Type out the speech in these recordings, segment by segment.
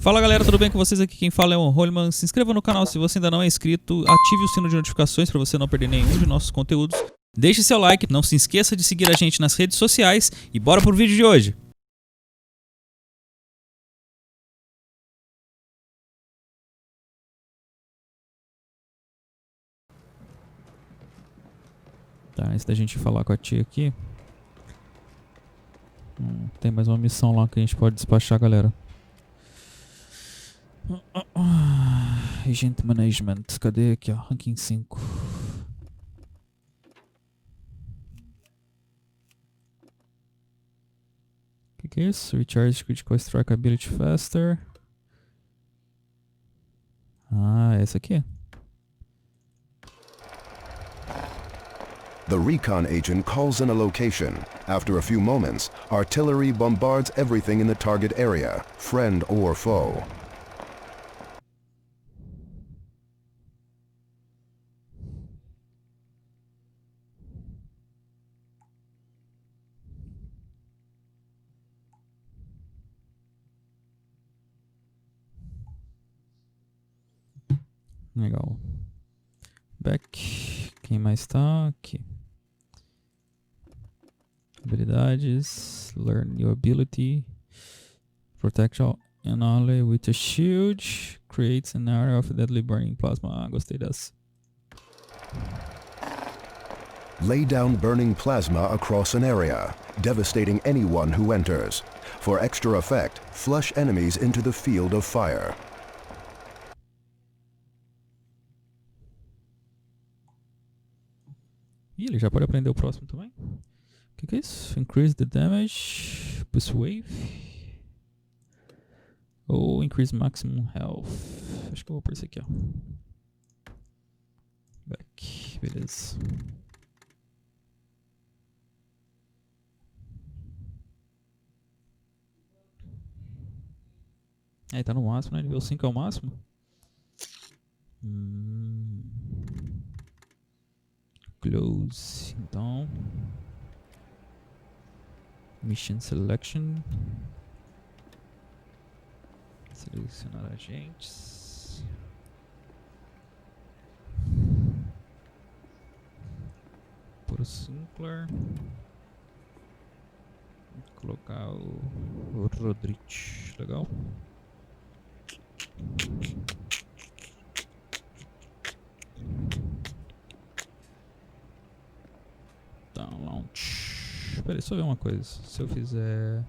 Fala galera, tudo bem com vocês? Aqui quem fala é o Holman. Se inscreva no canal se você ainda não é inscrito, ative o sino de notificações para você não perder nenhum de nossos conteúdos. Deixe seu like, não se esqueça de seguir a gente nas redes sociais e bora pro vídeo de hoje. Tá, antes da gente falar com a tia aqui, tem mais uma missão lá que a gente pode despachar, galera. Agent Management, cadê aqui, ó, ranking 5. Que é isso? Recharge Critical Strike Ability Faster. Ah, essa aqui. The recon agent calls in a location. After a few moments, artillery bombards everything in the target area, friend or foe. Legal. Back. Quem mais tá? Aqui. Habilidades. Learn new ability. Protect all an ally with a shield. Creates an area of deadly burning plasma. Ah, gostei dessa. Lay down burning plasma across an area, devastating anyone who enters. For extra effect, flush enemies into the field of fire. Ih, ele já pode aprender o próximo também. O que é isso? Increase the damage. Boost wave. Ou increase maximum health. Acho que eu vou por esse aqui, ó. Back. Beleza. Aí tá no máximo, né? Nível 5 é o máximo. Close. Então. Mission Selection. Selecionar agentes. Por Sinclair. Vou colocar o Rodrich. Legal. Então, launch. Peraí, só ver uma coisa. Se eu fizer...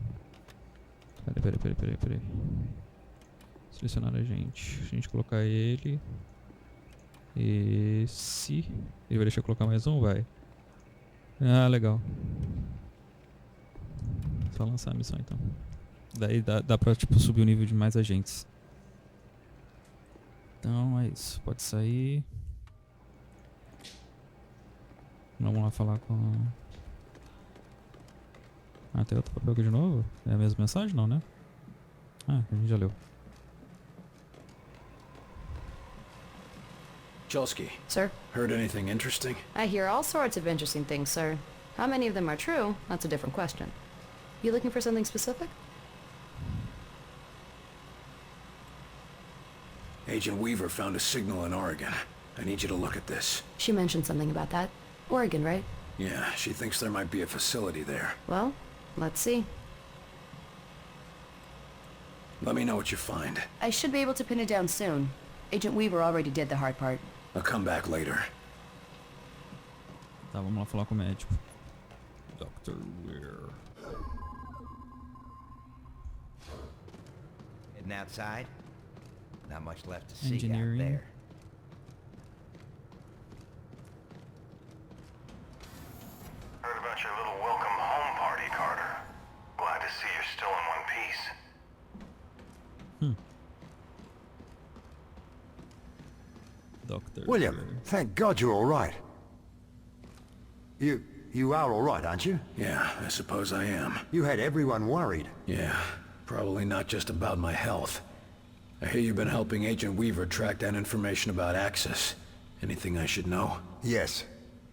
Peraí. Selecionar a gente colocar ele. Esse. Ele vai deixar eu colocar mais um? Vai. Ah, legal. Só lançar a missão então. Daí dá pra tipo, subir o nível de mais agentes. Então é isso. Pode sair. Vamos lá falar com... Ah, tem outro papel aqui de novo? É a mesma mensagem? Não, né? Ah, a gente já leu. Chelsky. Sir? Heard anything interesting? I hear all sorts of interesting things, sir. How many of them are true? That's a different question. You looking for something specific? Agent Weaver found a signal in Oregon. I need you to look at this. She mentioned something about that. Oregon, right? Yeah, she thinks there might be a facility there. Well, let's see. Let me know what you find. I should be able to pin it down soon. Agent Weaver already did the hard part. I'll come back later. Tá, vamos lá falar com o médico. Dr. Weir. Heading outside. Not much left to see Engineering. out there. Heard about your little welcome home party, Carter. Glad to see you're still in one piece. Dr. William, Weir. thank God you're all right. You are all right, aren't you? Yeah, I suppose I am. You had everyone worried. Yeah, probably not just about my health. I hear you've been helping Agent Weaver track down information about Axis. Anything I should know? Yes.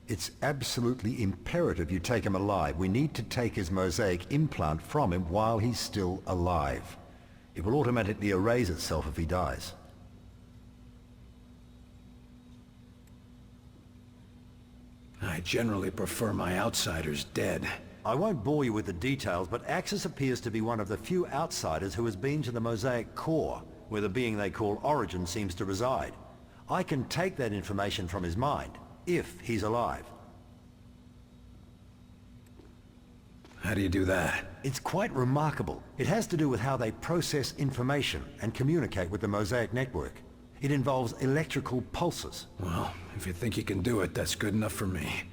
It's absolutely imperative you take him alive. We need to take his mosaic implant from him while he's still alive. It will automatically erase itself if he dies. I generally prefer my outsiders dead. I won't bore you with the details, but Axis appears to be one of the few outsiders who has been to the Mosaic core, where the being they call Origin seems to reside. I can take that information from his mind, if he's alive. How do you do that? It's quite remarkable. It has to do with how they process information and communicate with the Mosaic network. It involves electrical pulses. Well, if you think you can do it, that's good enough for me.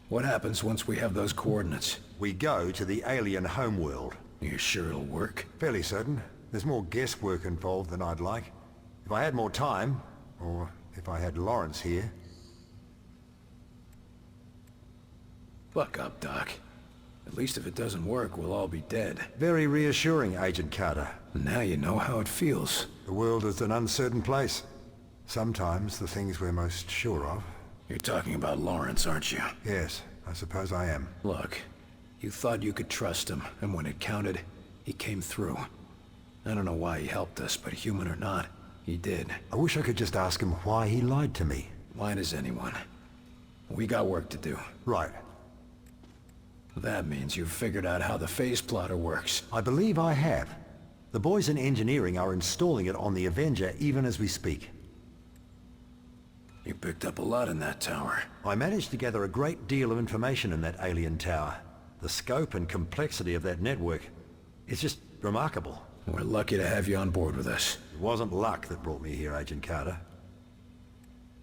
What happens once we have those coordinates? We go to the alien homeworld. You sure it'll work? Fairly certain. There's more guesswork involved than I'd like. If I had more time, or if I had Lawrence here. Buck up, Doc. At least if it doesn't work, we'll all be dead. Very reassuring, Agent Carter. Now you know how it feels. The world is an uncertain place. Sometimes the things we're most sure of. You're talking about Lawrence, aren't you? Yes, I suppose I am. Look, you thought you could trust him, and when it counted, he came through. I don't know why he helped us, but human or not, he did. I wish I could just ask him why he lied to me. Why does anyone? We got work to do. Right. That means you've figured out how the phase plotter works. I believe I have. The boys in engineering are installing it on the Avenger even as we speak. You picked up a lot in that tower. I managed to gather a great deal of information in that alien tower. The scope and complexity of that network is just remarkable. We're lucky to have you on board with us. It wasn't luck that brought me here, Agent Carter.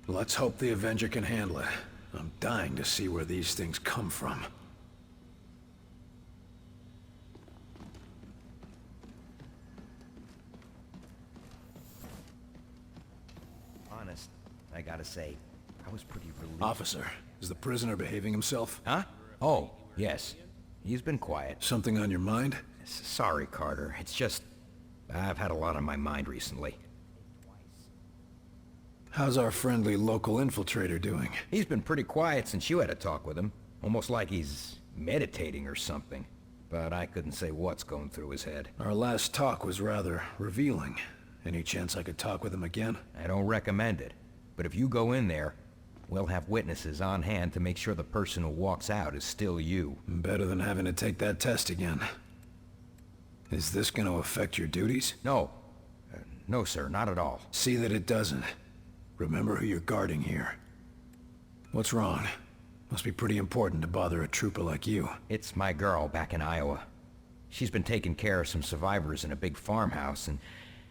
Let's hope the Avenger can handle it. I'm dying to see where these things come from. Honest, I gotta say, I was pretty relieved. Officer, is the prisoner behaving himself? Huh? Oh, yes. He's been quiet. Something on your mind? Sorry, Carter. It's just... I've had a lot on my mind recently. How's our friendly local infiltrator doing? He's been pretty quiet since you had a talk with him. Almost like he's meditating or something. But I couldn't say what's going through his head. Our last talk was rather revealing. Any chance I could talk with him again? I don't recommend it. But if you go in there, we'll have witnesses on hand to make sure the person who walks out is still you. Better than having to take that test again. Is this going to affect your duties? No. No, sir, not at all. See that it doesn't. Remember who you're guarding here. What's wrong? Must be pretty important to bother a trooper like you. It's my girl back in Iowa. She's been taking care of some survivors in a big farmhouse, and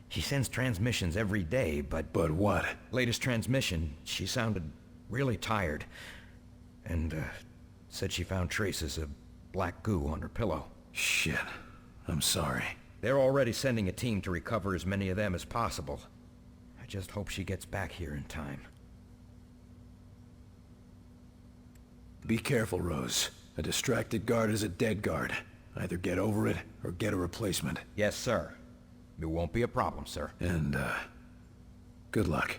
she sends transmissions every day, but... But what? Latest transmission, she sounded really tired. And, said she found traces of black goo on her pillow. Shit. I'm sorry. They're already sending a team to recover as many of them as possible. I just hope she gets back here in time. Be careful, Rose. A distracted guard is a dead guard. Either get over it, or get a replacement. Yes, sir. It won't be a problem, sir. And, good luck.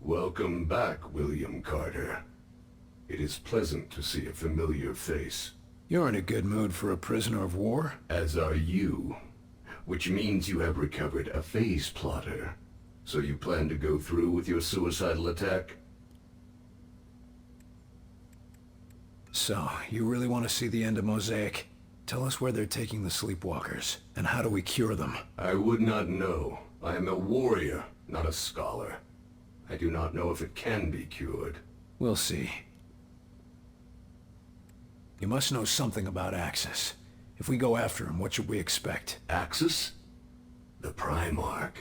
Welcome back, William Carter. It is pleasant to see a familiar face. You're in a good mood for a prisoner of war? As are you. Which means you have recovered a phase plotter. So you plan to go through with your suicidal attack? So, you really want to see the end of Mosaic? Tell us where they're taking the sleepwalkers, and how do we cure them? I would not know. I am a warrior, not a scholar. I do not know if it can be cured. We'll see. You must know something about Axis. If we go after him, what should we expect? Axis? The Primarch.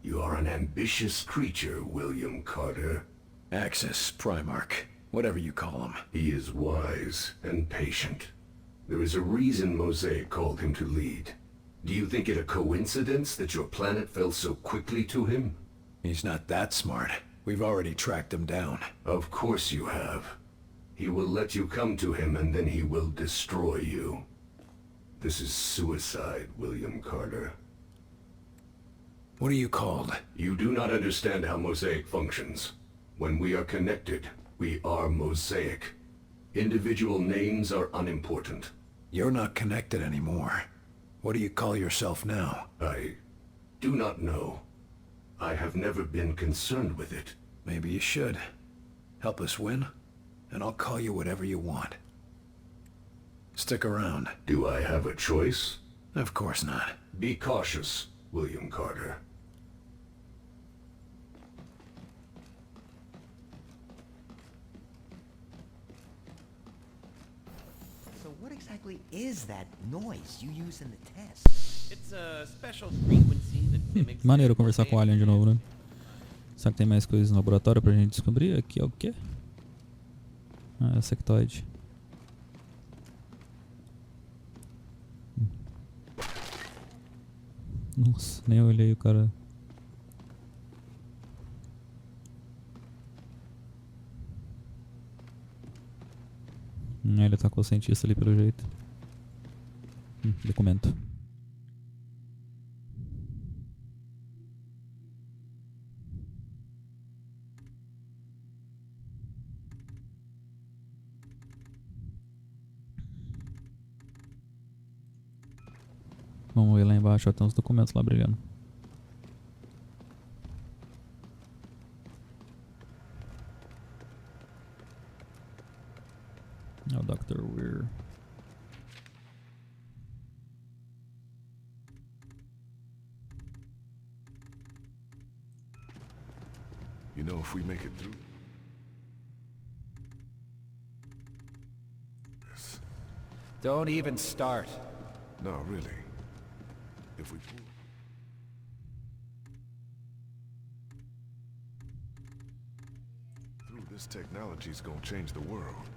You are an ambitious creature, William Carter. Axis, Primarch, whatever you call him. He is wise and patient. There is a reason Mosaic called him to lead. Do you think it a coincidence that your planet fell so quickly to him? He's not that smart. We've already tracked him down. Of course you have. He will let you come to him and then he will destroy you. This is suicide, William Carter. What are you called? You do not understand how Mosaic functions. When we are connected, we are Mosaic. Individual names are unimportant. You're not connected anymore. What do you call yourself now? I do not know. I have never been concerned with it. Maybe you should. Help us win, and I'll call you whatever you want. Stick around. Do I have a choice? Of course not. Be cautious, William Carter. So what exactly is that noise you use in the test? It's a special frequency that mimics. Maneiro conversar com o Alien de novo, né? Será que tem mais coisas no laboratório pra gente descobrir? Aqui é o quê? Ah, é o sectoide. Nossa, nem olhei o cara. Ele tá com o cientista ali pelo jeito. Documento. Vamos ver lá embaixo, ó, tem uns documentos lá brilhando. É o Dr. Weir. You know, if we make it through... Yes. Don't even start. No, really. If we pull... through, this technology's gonna change the world.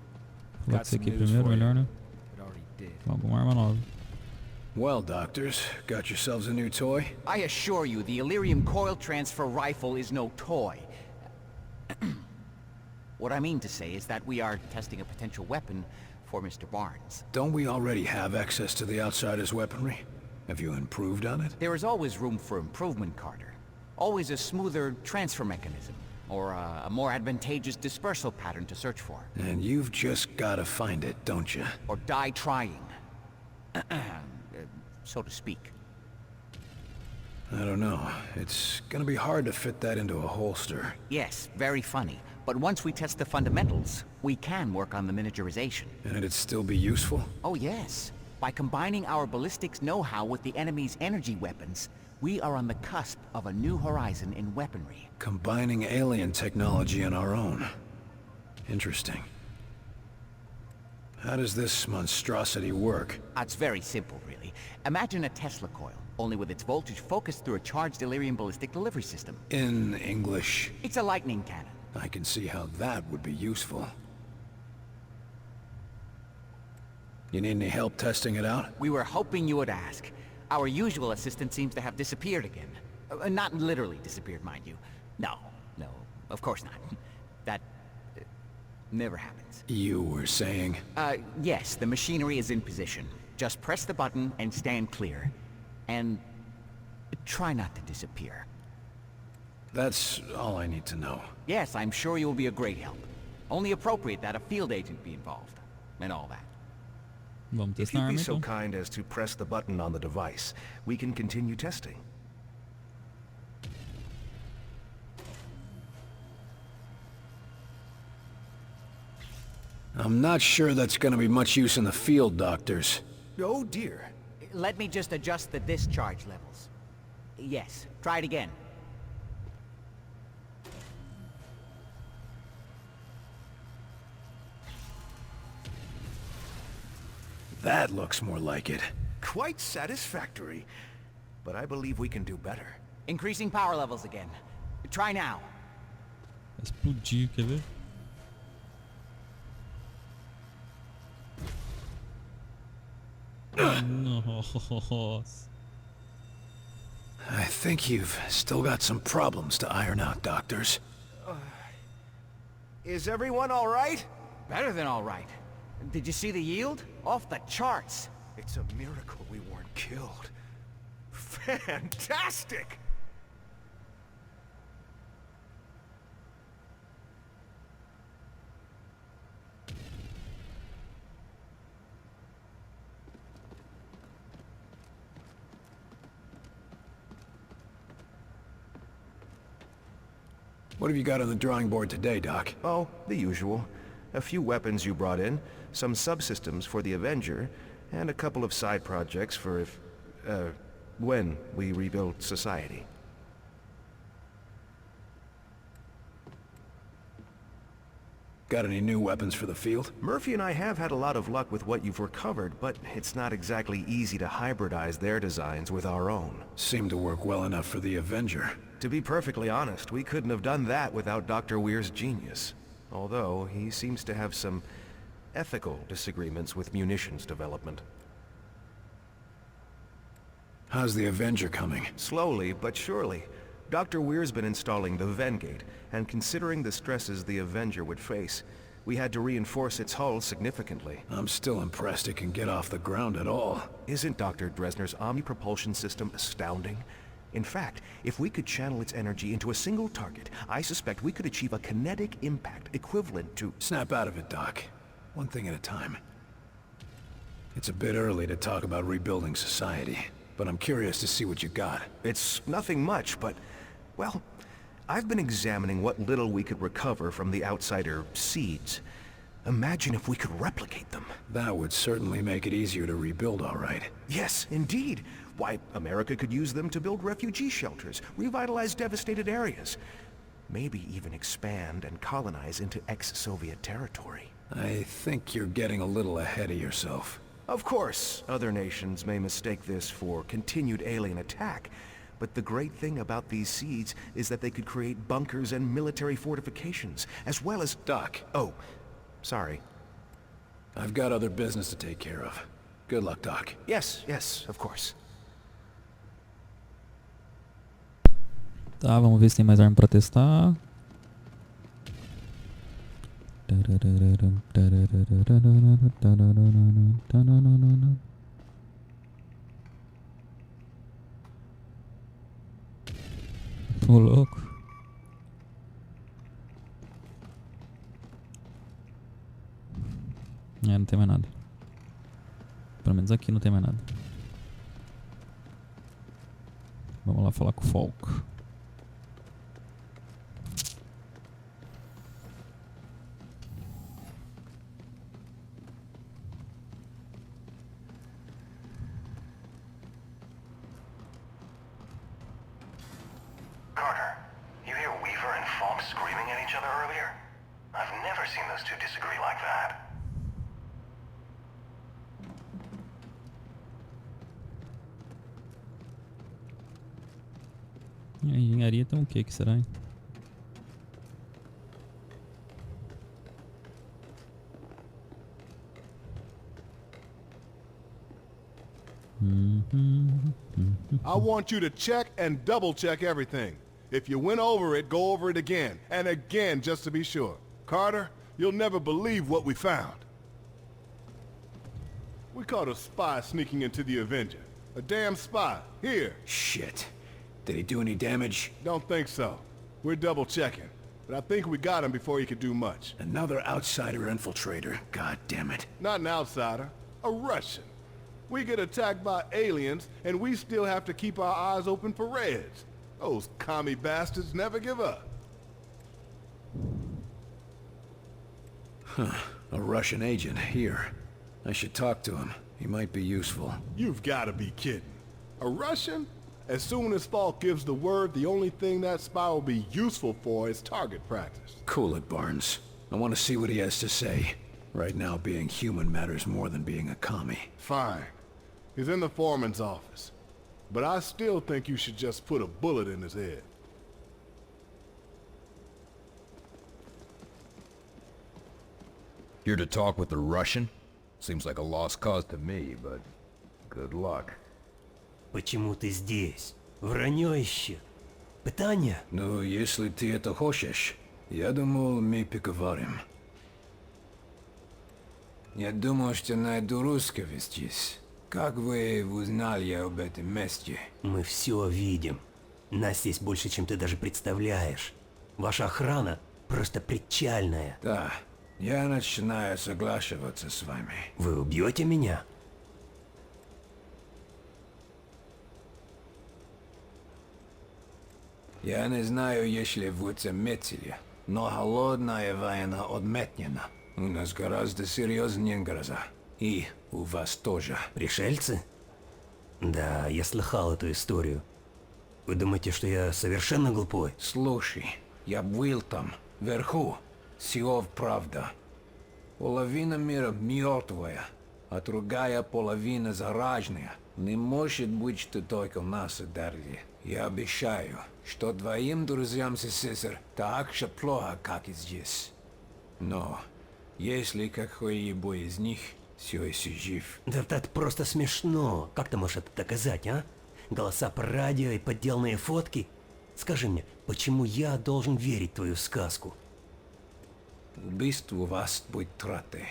Coloca isso aqui primeiro, melhor, né? Alguma arma nova. Well, doctors, got yourselves a new toy? I assure you, the Illyrium coil transfer rifle is no toy. What I mean to say is that we are testing a potential weapon for Mr. Barnes. Don't we already have access to the Outsider's weaponry? Have you improved on it? There is always room for improvement, Carter. Always a smoother transfer mechanism, or a more advantageous dispersal pattern to search for. And you've just gotta find it, don't you? Or die trying. So to speak. I don't know. It's gonna be hard to fit that into a holster. Yes, very funny. But once we test the fundamentals, we can work on the miniaturization. And it'd still be useful? Oh yes. By combining our ballistics know-how with the enemy's energy weapons, we are on the cusp of a new horizon in weaponry. Combining alien technology and our own. Interesting. How does this monstrosity work? It's very simple, really. Imagine a Tesla coil, only with its voltage focused through a charged Illyrium ballistic delivery system. In English? It's a lightning cannon. I can see how that would be useful. You need any help testing it out? We were hoping you would ask. Our usual assistant seems to have disappeared again. Not literally disappeared, mind you. No, of course not. That never happens. You were saying? Yes, the machinery is in position. Just press the button and stand clear. And try not to disappear. That's all I need to know. Yes, I'm sure you will be a great help. Only appropriate that a field agent be involved. And all that. Vamos If testar a you'd arma be so então. kind as to press the button on the device, we can continue testing. I'm not sure that's gonna be much use in the field, doctors. Oh dear. Let me just adjust the discharge levels. Yes, try it again. That looks more like it. Quite satisfactory. But I believe we can do better. Increasing power levels again. Try now. Explodir, quer ver? Nossa. I think you've still got some problems to iron out, doctors. Is everyone all right? Better than all right. Did you see the yield? Off the charts. It's a miracle we weren't killed. Fantastic! What have you got on the drawing board today, Doc? Oh, the usual. A few weapons you brought in, some subsystems for the Avenger, and a couple of side projects for when we rebuild society. Got any new weapons for the field? Murphy and I have had a lot of luck with what you've recovered, but it's not exactly easy to hybridize their designs with our own. Seemed to work well enough for the Avenger. To be perfectly honest, we couldn't have done that without Dr. Weir's genius. Although, he seems to have some ethical disagreements with munitions development. How's the Avenger coming? Slowly, but surely. Dr. Weir's been installing the Vengate, and considering the stresses the Avenger would face, we had to reinforce its hull significantly. I'm still impressed it can get off the ground at all. Isn't Dr. Dresner's omni-propulsion system astounding? In fact, if we could channel its energy into a single target, I suspect we could achieve a kinetic impact equivalent to... Snap out of it, Doc. One thing at a time. It's a bit early to talk about rebuilding society, but I'm curious to see what you got. It's nothing much, but... well, I've been examining what little we could recover from the Outsider seeds. Imagine if we could replicate them. That would certainly make it easier to rebuild, all right. Yes, indeed. Why, America could use them to build refugee shelters, revitalize devastated areas. Maybe even expand and colonize into ex-Soviet territory. I think you're getting a little ahead of yourself. Of course, other nations may mistake this for continued alien attack, but the great thing about these seeds is that they could create bunkers and military fortifications, as well as... Doc. Oh, sorry. I've got other business to take care of. Good luck, Doc. Yes, of course. Tá, vamos ver se tem mais arma pra testar. Ô louco. É, não tem mais nada. Pelo menos aqui não tem mais nada. Vamos lá falar com o Falco. Carter, you hear Weaver and Falk screaming at each other earlier? I've never seen those two disagree like that. A engenharia tem o que será, hein? I want you to check and double check everything. If you went over it, go over it again, and again just to be sure. Carter, you'll never believe what we found. We caught a spy sneaking into the Avenger. A damn spy. Here. Shit. Did he do any damage? Don't think so. We're double checking. But I think we got him before he could do much. Another outsider infiltrator. God damn it. Not an outsider. A Russian. We get attacked by aliens, and we still have to keep our eyes open for Reds. Those commie bastards never give up. Huh. A Russian agent here. I should talk to him. He might be useful. You've got to be kidding. A Russian? As soon as Falk gives the word, the only thing that spy will be useful for is target practice. Cool it, Barnes. I want to see what he has to say. Right now, being human matters more than being a commie. Fine. He's in the foreman's office. But I still think you should just put a bullet in his head. Here to talk with the Russian? Seems like a lost cause to me, but good luck. Почему ты здесь? Вранье ищет. Питание? Ну, если ты это хочешь, я думал, мы поговорим. Я думал, что найду русского здесь. Как вы узнали об этом месте? Мы все видим. Нас здесь больше, чем ты даже представляешь. Ваша охрана просто причальная. Да, я начинаю соглашиваться с вами. Вы убьете меня? Я не знаю, если вы заметили, но холодная война отметнена. У нас гораздо серьезнее гроза. И у вас тоже. Пришельцы? Да, я слыхал эту историю. Вы думаете, что я совершенно глупой? Слушай, я был там, вверху. Все правда. Половина мира мертвая, а другая половина зараженная. Не может быть, что только нас ударили. Я обещаю, что твоим друзьям СССР так же плохо, как и здесь. Но если какой-либо из них все еще жив... Да это просто смешно. Как ты можешь это доказать, а? Голоса по радио и подделанные фотки? Скажи мне, почему я должен верить в твою сказку? Убийство вас будет траты.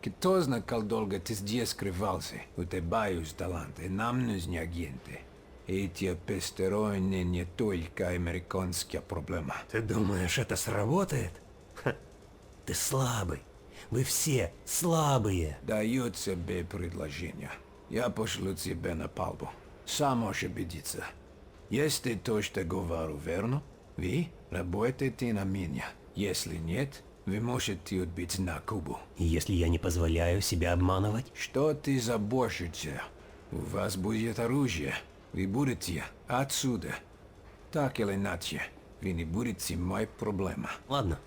Кто знает, как долго ты здесь скрывался? У тебя есть таланты, нам нужны агенты. Эти посторонние не только американская проблема. Ты думаешь, это сработает? Ха. Ты слабый. Вы все слабые. Даю тебе предложение. Я пошлю тебя на палубу. Сам можешь убедиться. Если то, что говорю, верно, вы работаете на меня. Если нет, вы можете отбить на Кубу. И если я не позволяю себя обманывать? Что ты заботишься? У вас будет оружие. Вы будете отсюда. Так или иначе, вы не будете моей проблемой. Ладно.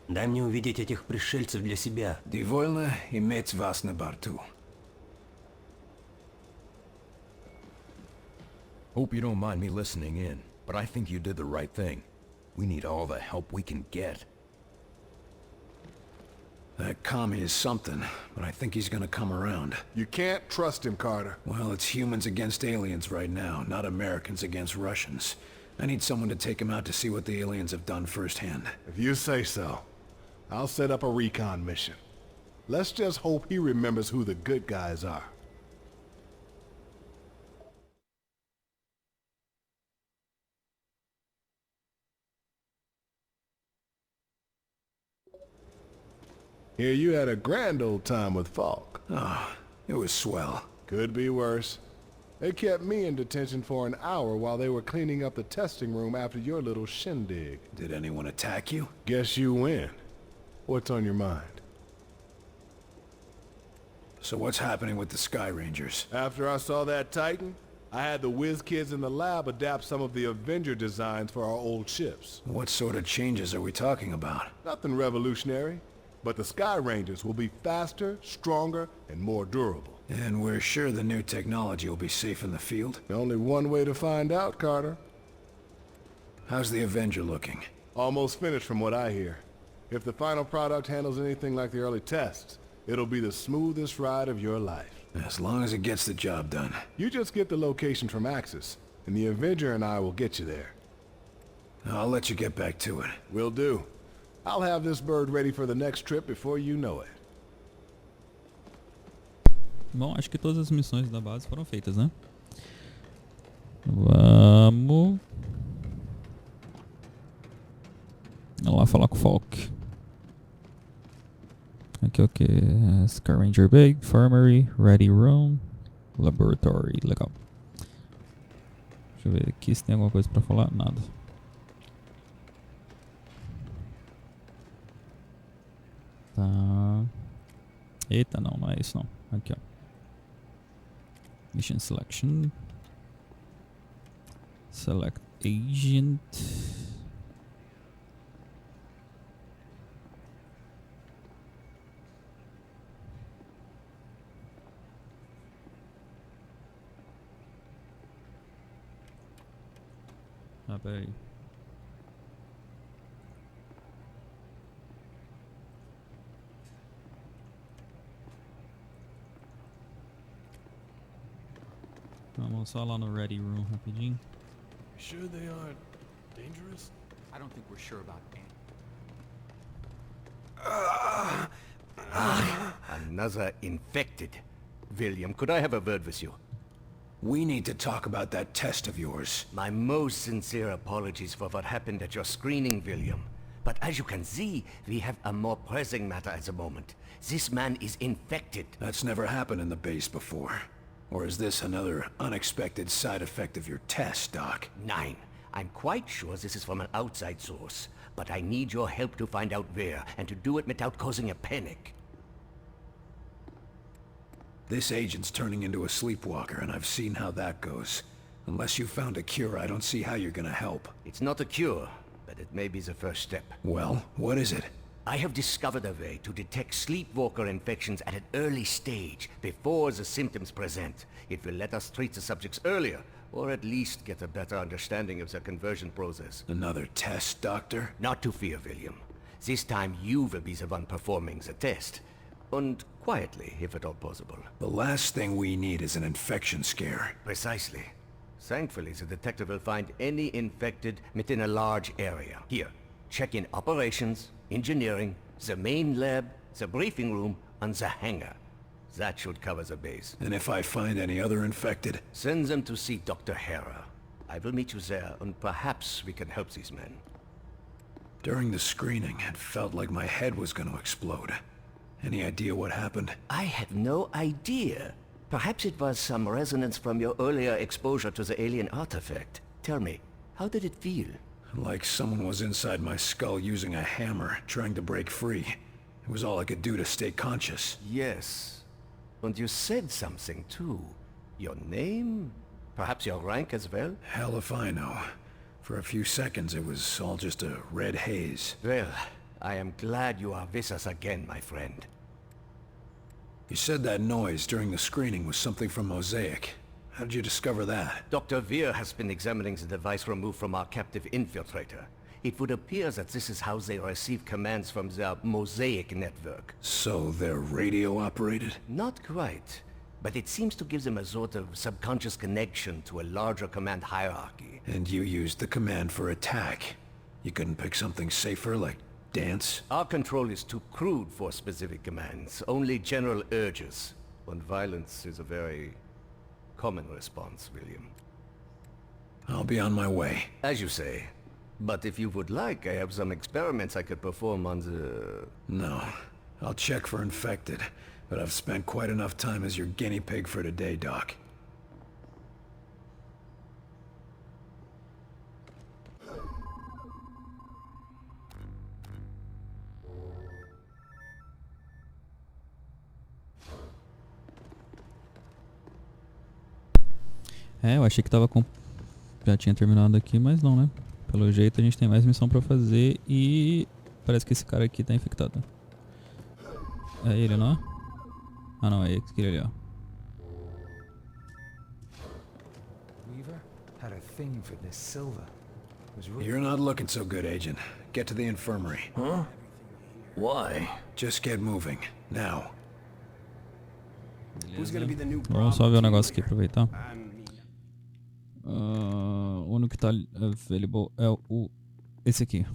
Дай мне увидеть этих пришельцев для себя. Довольно иметь вас на борту. Hope you don't mind me listening in, but I think you did the right thing. We need all the help we can get. That commie is something, but I think he's gonna come around. You can't trust him, Carter. Well, it's humans against aliens right now, not Americans against Russians. I need someone to take him out to see what the aliens have done firsthand. If you say so, I'll set up a recon mission. Let's just hope he remembers who the good guys are. Here you had a grand old time with Falk. Oh, it was swell. Could be worse. They kept me in detention for an hour while they were cleaning up the testing room after your little shindig. Did anyone attack you? Guess you win. What's on your mind? So what's happening with the Sky Rangers? After I saw that Titan, I had the whiz kids in the lab adapt some of the Avenger designs for our old ships. What sort of changes are we talking about? Nothing revolutionary. But the Sky Rangers will be faster, stronger, and more durable. And we're sure the new technology will be safe in the field? Only one way to find out, Carter. How's the Avenger looking? Almost finished from what I hear. If the final product handles anything like the early tests, it'll be the smoothest ride of your life. As long as it gets the job done. You just get the location from Axis, and the Avenger and I will get you there. I'll let you get back to it. Will do. I'll have this bird ready for the next trip before you know it. Bom, acho que todas as missões da base foram feitas, né? Vamos lá falar com o Falk. Aqui o que? Sky Ranger Big, Infirmary, Ready Room, Laboratory. Legal. Deixa eu ver aqui se tem alguma coisa pra falar. Nada. Tá. Eita, não é isso não. Aqui, ó. Mission Selection. Select Agent. Ah, peraí. Vamos só lá no Ready Room rapidinho. Sure they aren't dangerous? I don't think we're sure about Another infected. William, could I have a word with you? We need to talk about that test of yours. My most sincere apologies for what happened at your screening, William. But as you can see, we have a more pressing matter at the moment. This man is infected. That's never happened in the base before. Or is this another unexpected side effect of your test, Doc? Nein. I'm quite sure this is from an outside source, but I need your help to find out where, and to do it without causing a panic. This agent's turning into a sleepwalker, and I've seen how that goes. Unless you found a cure, I don't see how you're gonna help. It's not a cure, but it may be the first step. Well, what is it? I have discovered a way to detect sleepwalker infections at an early stage, before the symptoms present. It will let us treat the subjects earlier, or at least get a better understanding of their conversion process. Another test, Doctor? Not to fear, William. This time you will be the one performing the test. And quietly, if at all possible. The last thing we need is an infection scare. Precisely. Thankfully, the detective will find any infected within a large area. Here, check in operations, engineering, the main lab, the briefing room, and the hangar. That should cover the base. And if I find any other infected? Send them to see Dr. Hera. I will meet you there, and perhaps we can help these men. During the screening, it felt like my head was going to explode. Any idea what happened? I have no idea. Perhaps it was some resonance from your earlier exposure to the alien artifact. Tell me, how did it feel? Like someone was inside my skull using a hammer, trying to break free. It was all I could do to stay conscious. Yes. And you said something, too. Your name? Perhaps your rank as well? Hell if I know. For a few seconds, it was all just a red haze. Well, I am glad you are with us again, my friend. You said that noise during the screening was something from Mosaic. How did you discover that? Dr. Veer has been examining the device removed from our captive infiltrator. It would appear that this is how they receive commands from their Mosaic network. So they're radio-operated? Not quite. But it seems to give them a sort of subconscious connection to a larger command hierarchy. And you used the command for attack. You couldn't pick something safer, like dance? Our control is too crude for specific commands, only general urges. And violence is a very common response, William. I'll be on my way. As you say. But if you would like, I have some experiments I could perform on the... No. I'll check for infected, but I've spent quite enough time as your guinea pig for today, Doc. É, eu achei que tava já tinha terminado aqui, mas não, né? Pelo jeito a gente tem mais missão pra fazer e parece que esse cara aqui tá infectado. É ele, não é? Ah não, é aquele ali, ó. Weaver had a thing for this silver. You're not looking so good, Agent. Get to the infirmary. Huh? Why? Just get moving. Now. Vamos só ver o negócio aqui, aproveitar. O único que tá available é esse aqui.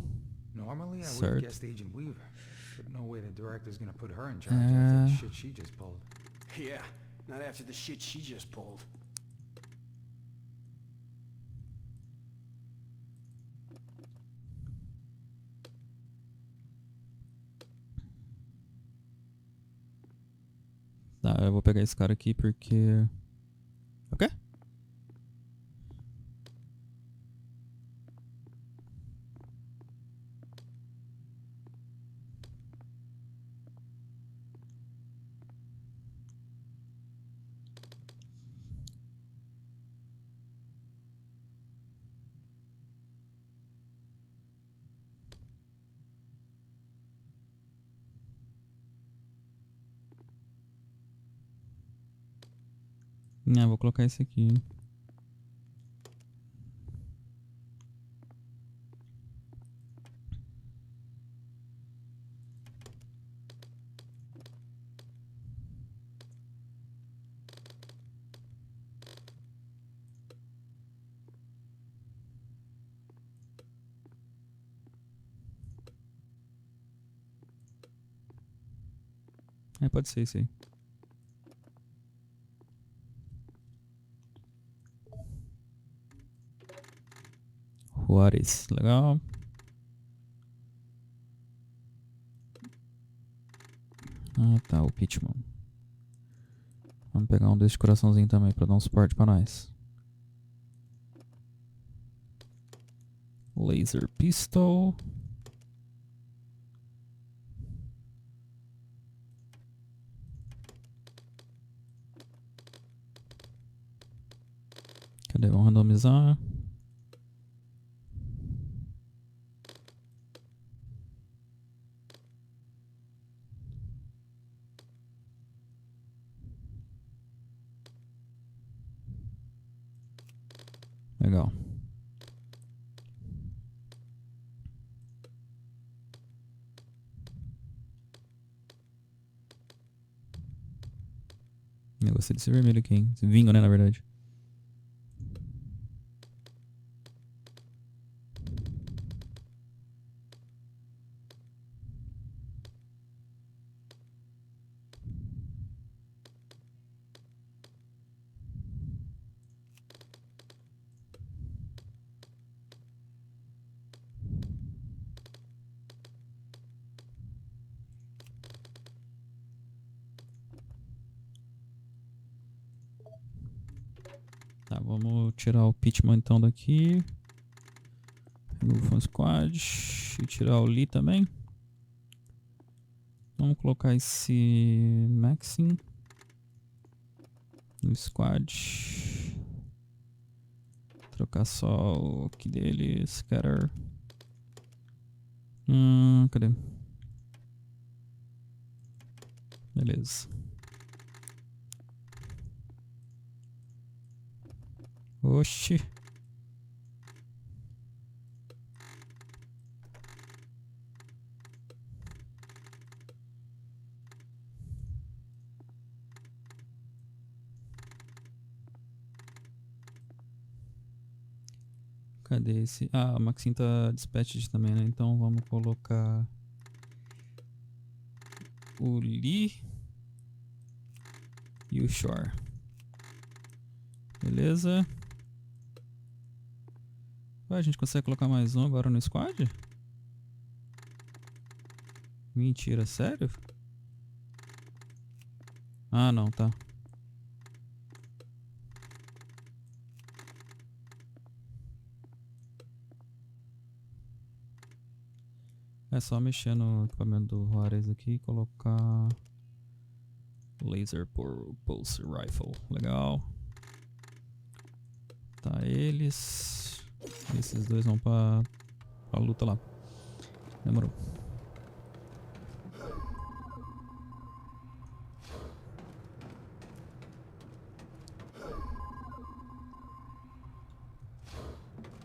Normally I would have Certo. guessed Agent Weaver, but no way the director's gonna put her in charge after the shit she just pulled. Yeah, not after the shit she just pulled. Tá, eu vou pegar esse cara aqui porque... Ok? Não, vou colocar esse aqui. É, pode ser isso aí. Juárez, legal. Ah tá, o Pitman. Vamos pegar um desse coraçãozinho também pra dar um suporte pra nós. Laser pistol. Cadê? Vamos randomizar. Legal. Eu gostei desse vermelho aqui, hein? Esse vinho, né, na verdade. Tá, vamos tirar o Pitman então daqui. Remove from squad. E tirar o Lee também. Vamos colocar esse Maxim no squad. Trocar só o aqui dele, Scatter. Cadê? Beleza. Oxi. Cadê esse? Ah, o Maxim tá dispatched também, né? Então vamos colocar o Lee e o Shore. Beleza. A gente consegue colocar mais um agora no squad? Mentira, sério? Ah, não, tá. É só mexer no equipamento do Juarez aqui e colocar Laser Pulse Rifle. Legal. Tá, eles... Esses dois vão pra luta lá. Demorou.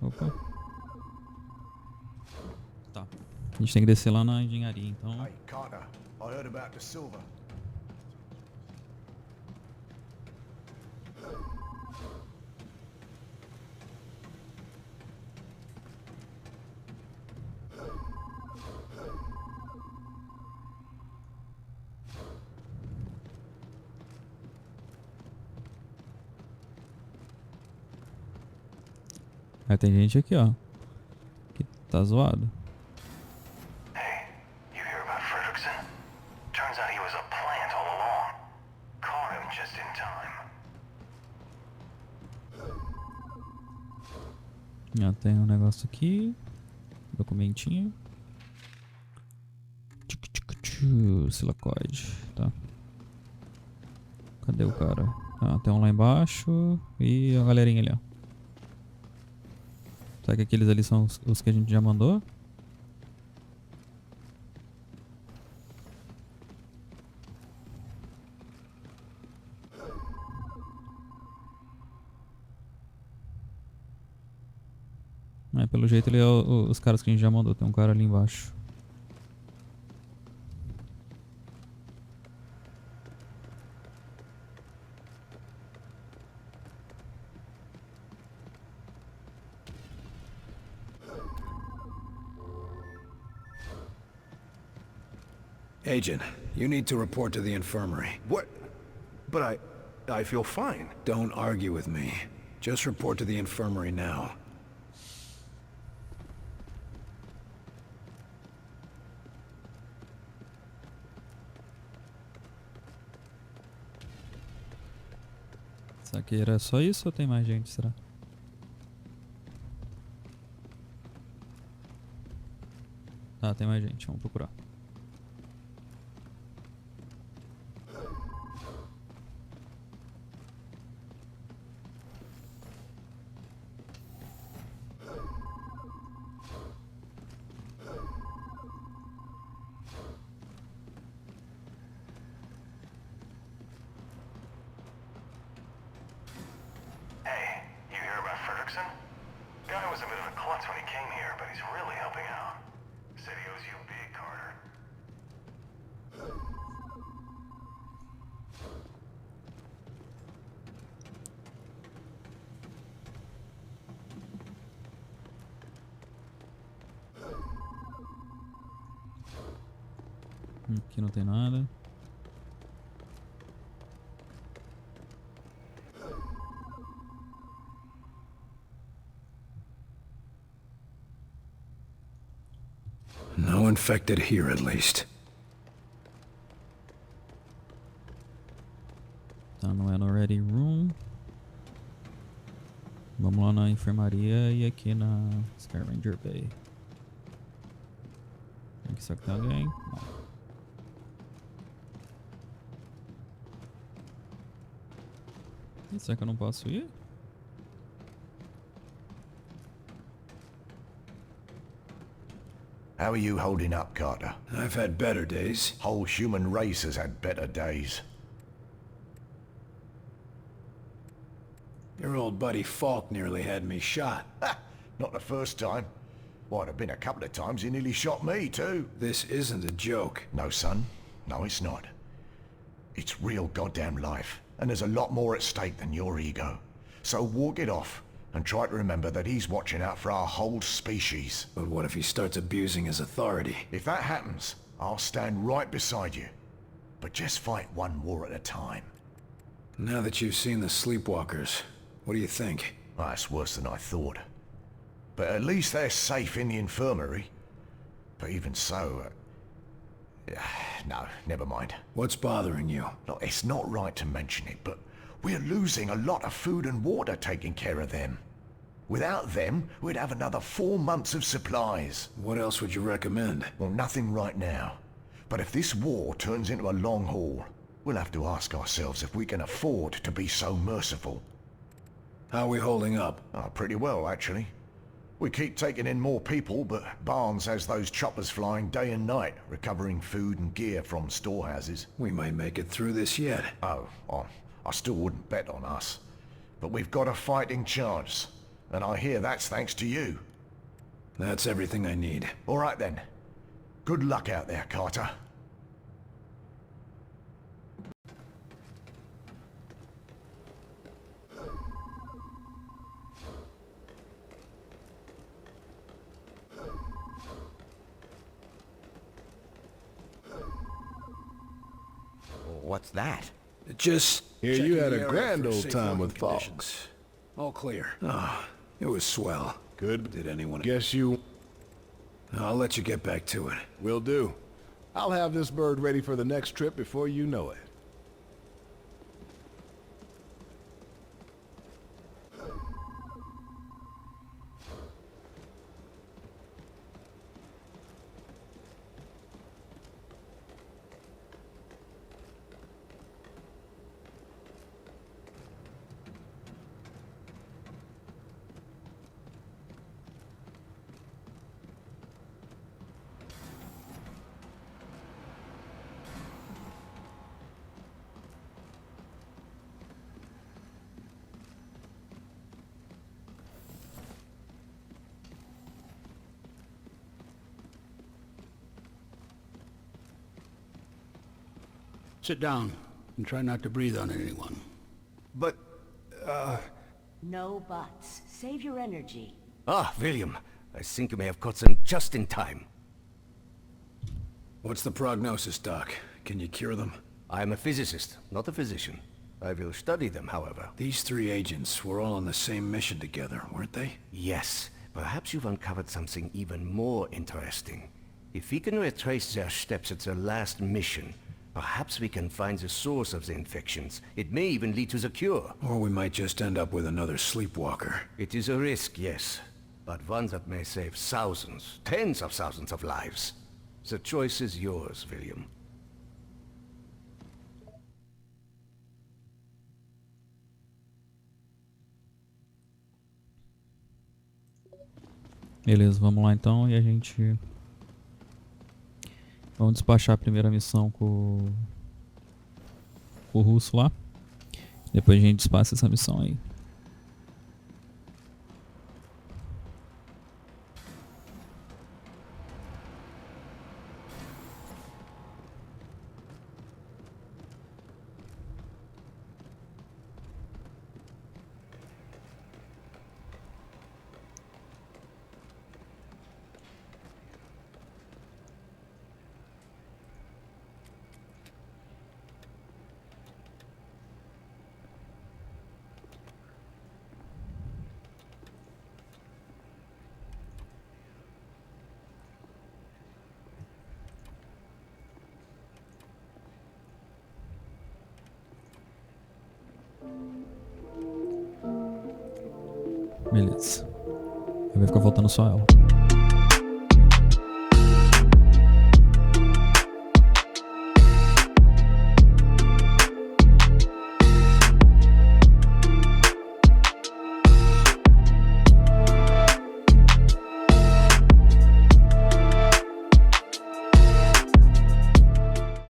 Opa. Tá. A gente tem que descer lá na engenharia, então. Hey, Carter, I heard about the silver. Aí tem gente aqui, ó, que tá zoado. Hey, you hear about Fredrickson? Turns out he was a plant all along. Caught him just in time. Já tem um negócio aqui. Documentinho. Silacoide, tá. Cadê o cara? Ah, tem um lá embaixo e a galerinha ali, ó. Será que aqueles ali são os que a gente já mandou? Pelo jeito ele é os caras que a gente já mandou. Tem um cara ali embaixo. Agent, you need to report to the infirmary. What? But I feel fine. Don't argue with me. Just report to the infirmary now. Será que era só isso ou tem mais gente, será? Tá, tem mais gente. Vamos procurar. Guy was a bit of a klutz when he came here, but he's really helping out. Said he owes you big, Carter. Aqui não tem nada. No infected here, at least. Tá, não é no Ready Room. Vamos lá na enfermaria e aqui na Scavenger Bay. Aqui só que tem alguém? Não. Será que eu não posso ir? How are you holding up, Carter? I've had better days. Whole human race has had better days. Your old buddy Falk nearly had me shot. Not the first time. Why, it'd have been a couple of times he nearly shot me, too. This isn't a joke. No, son. No, it's not. It's real goddamn life, and there's a lot more at stake than your ego. So walk it off, and try to remember that he's watching out for our whole species. But what if he starts abusing his authority? If that happens, I'll stand right beside you. But just fight one war at a time. Now that you've seen the sleepwalkers, what do you think? Well, that's worse than I thought. But at least they're safe in the infirmary. But even so... no, never mind. What's bothering you? Look, it's not right to mention it, but we're losing a lot of food and water taking care of them. Without them, we'd have another 4 months of supplies. What else would you recommend? Well, nothing right now. But if this war turns into a long haul, we'll have to ask ourselves if we can afford to be so merciful. How are we holding up? Oh, pretty well, actually. We keep taking in more people, but Barnes has those choppers flying day and night, recovering food and gear from storehouses. We might make it through this yet. Oh, I still wouldn't bet on us. But we've got a fighting chance, and I hear that's thanks to you. That's everything I need. All right then. Good luck out there, Carter. What's that? Just Here you had checking a the area grand for old safe time working with conditions. Fox. All clear. Ah, it was swell. Good. Did anyone... Guess you... I'll let you get back to it. Will do. I'll have this bird ready for the next trip before you know it. Sit down and try not to breathe on anyone. But, No buts. Save your energy. Ah, William. I think you may have caught them just in time. What's the prognosis, Doc? Can you cure them? I am a physicist, not a physician. I will study them, however. These 3 agents were all on the same mission together, weren't they? Yes. Perhaps you've uncovered something even more interesting. If we can retrace their steps at their last mission, perhaps we can find the source of the infections. It may even lead to the cure. Or we might just end up with another sleepwalker. It is a risk, yes. but one that may save thousands, tens of thousands of lives. The choice is yours, William. Beleza, vamos lá então e a gente... Vamos despachar a primeira missão com o russo lá. Depois a gente despacha essa missão aí. Beleza. Vai ficar faltando só ela.